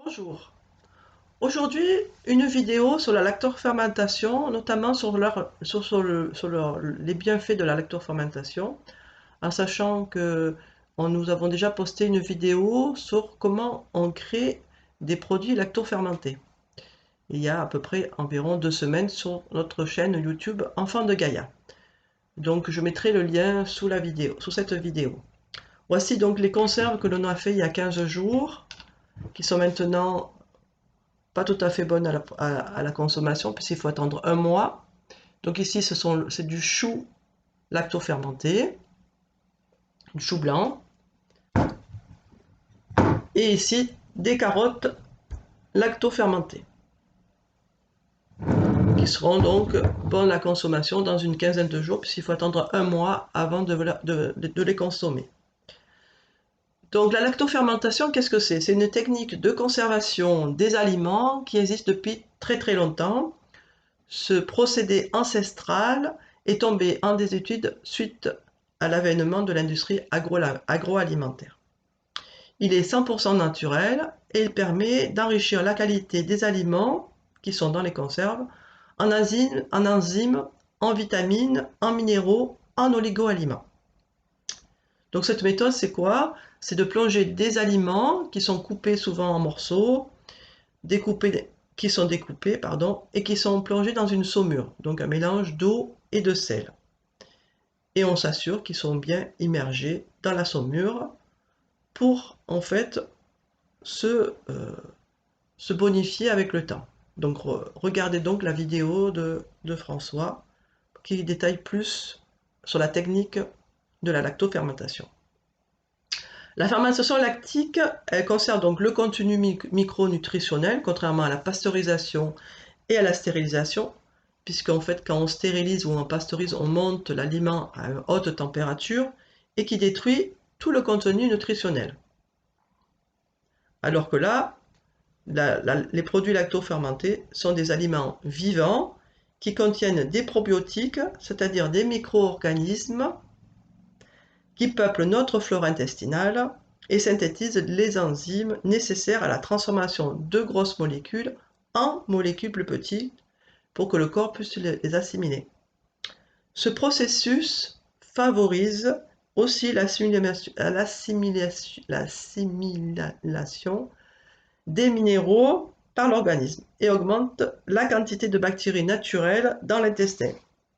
Bonjour. Aujourd'hui, une vidéo sur la lactofermentation, notamment sur les bienfaits de la lactofermentation, en sachant que nous avons déjà posté une vidéo sur comment on crée des produits lactofermentés. Il y a à peu près environ 2 semaines sur notre chaîne YouTube Enfants de Gaïa. Donc je mettrai le lien sous la vidéo, sous cette vidéo. Voici donc les conserves que l'on a fait il y a 15 jours, qui sont maintenant pas tout à fait bonne à la consommation, puisqu'il faut attendre un mois. Donc ici, c'est du chou lactofermenté, du chou blanc. Et ici, des carottes lactofermentées, qui seront donc bonnes à consommation dans une quinzaine de jours, puisqu'il faut attendre un mois avant de les consommer. Donc la lactofermentation, qu'est-ce que c'est? C'est une technique de conservation des aliments qui existe depuis très très longtemps. Ce procédé ancestral est tombé en désuétude suite à l'avènement de l'industrie agroalimentaire. Il est 100% naturel et il permet d'enrichir la qualité des aliments qui sont dans les conserves en enzymes, en vitamines, en minéraux, en oligo-aliments. Donc cette méthode, c'est quoi? C'est de plonger des aliments qui sont coupés souvent en morceaux, qui sont découpés, et qui sont plongés dans une saumure, donc un mélange d'eau et de sel. Et on s'assure qu'ils sont bien immergés dans la saumure pour en fait se bonifier avec le temps. Donc regardez donc la vidéo de François qui détaille plus sur la technique de la lactofermentation. La fermentation lactique, elle conserve donc le contenu micronutritionnel, contrairement à la pasteurisation et à la stérilisation, puisqu'en fait, quand on stérilise ou on pasteurise, on monte l'aliment à une haute température et qui détruit tout le contenu nutritionnel. Alors que là, les produits lactofermentés sont des aliments vivants qui contiennent des probiotiques, c'est-à-dire des micro-organismes qui peuplent notre flore intestinale et synthétisent les enzymes nécessaires à la transformation de grosses molécules en molécules plus petites pour que le corps puisse les assimiler. Ce processus favorise aussi l'assimilation des minéraux par l'organisme et augmente la quantité de bactéries naturelles dans l'intestin,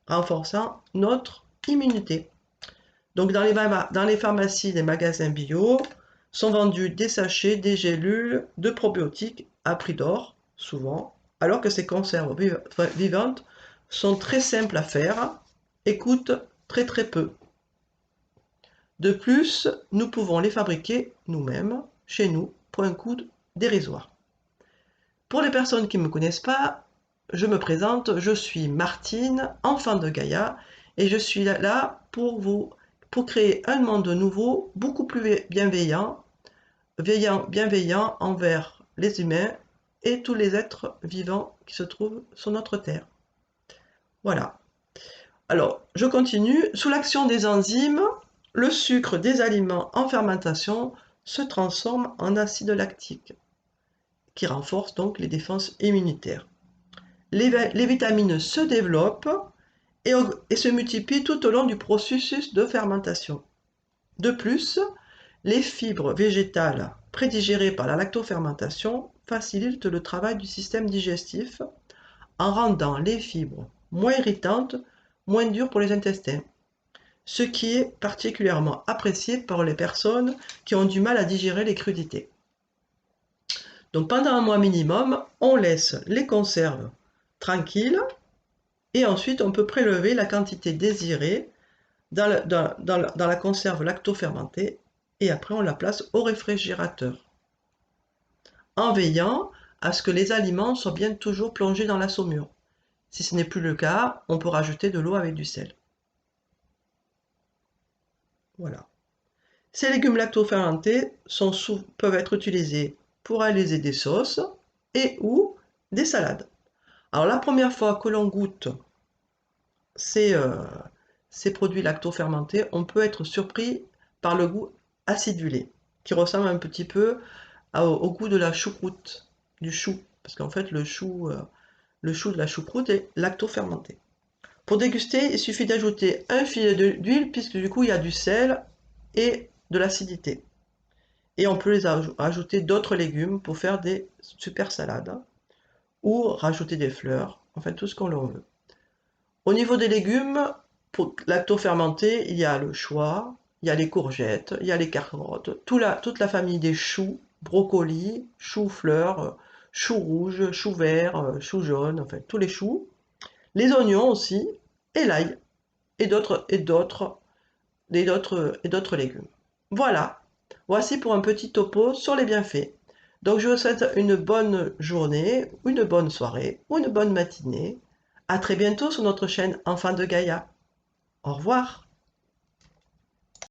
renforçant notre immunité. Donc dans les pharmacies, les magasins bio, sont vendus des sachets, des gélules de probiotiques à prix d'or, souvent, alors que ces conserves vivantes sont très simples à faire et coûtent très très peu. De plus, nous pouvons les fabriquer nous-mêmes, chez nous, pour un coût dérisoire. Pour les personnes qui ne me connaissent pas, je me présente, je suis Martine, enfant de Gaïa, et je suis là pour créer un monde nouveau, beaucoup plus bienveillant envers les humains et tous les êtres vivants qui se trouvent sur notre Terre. Voilà. Alors, je continue. Sous l'action des enzymes, le sucre des aliments en fermentation se transforme en acide lactique, qui renforce donc les défenses immunitaires. Les vitamines se développent et se multiplient tout au long du processus de fermentation. De plus, les fibres végétales prédigérées par la lactofermentation facilitent le travail du système digestif en rendant les fibres moins irritantes, moins dures pour les intestins, ce qui est particulièrement apprécié par les personnes qui ont du mal à digérer les crudités. Donc pendant un mois minimum, on laisse les conserves tranquilles et ensuite on peut prélever la quantité désirée dans la conserve lactofermentée et après on la place au réfrigérateur, en veillant à ce que les aliments soient bien toujours plongés dans la saumure. Si ce n'est plus le cas, on peut rajouter de l'eau avec du sel. Voilà. Ces légumes lactofermentés peuvent être utilisés pour réaliser des sauces et ou des salades. Alors la première fois que l'on goûte ces produits lactofermentés, on peut être surpris par le goût acidulé, qui ressemble un petit peu au goût de la choucroute, du chou, parce qu'en fait le chou de la choucroute est lacto-fermenté. Pour déguster, il suffit d'ajouter un filet d'huile, puisque du coup il y a du sel et de l'acidité. Et on peut ajouter d'autres légumes pour faire des super salades, ou rajouter des fleurs, enfin tout ce qu'on leur veut. Au niveau des légumes, pour lacto-fermenté, il y a le choix, il y a les courgettes, il y a les carottes, toute la famille des choux, brocolis, choux-fleurs, choux rouges, choux verts, choux jaunes, enfin tous les choux, les oignons aussi, et l'ail, et d'autres légumes. Voilà, voici pour un petit topo sur les bienfaits. Donc je vous souhaite une bonne journée, une bonne soirée ou une bonne matinée. À très bientôt sur notre chaîne Enfants de Gaïa. Au revoir.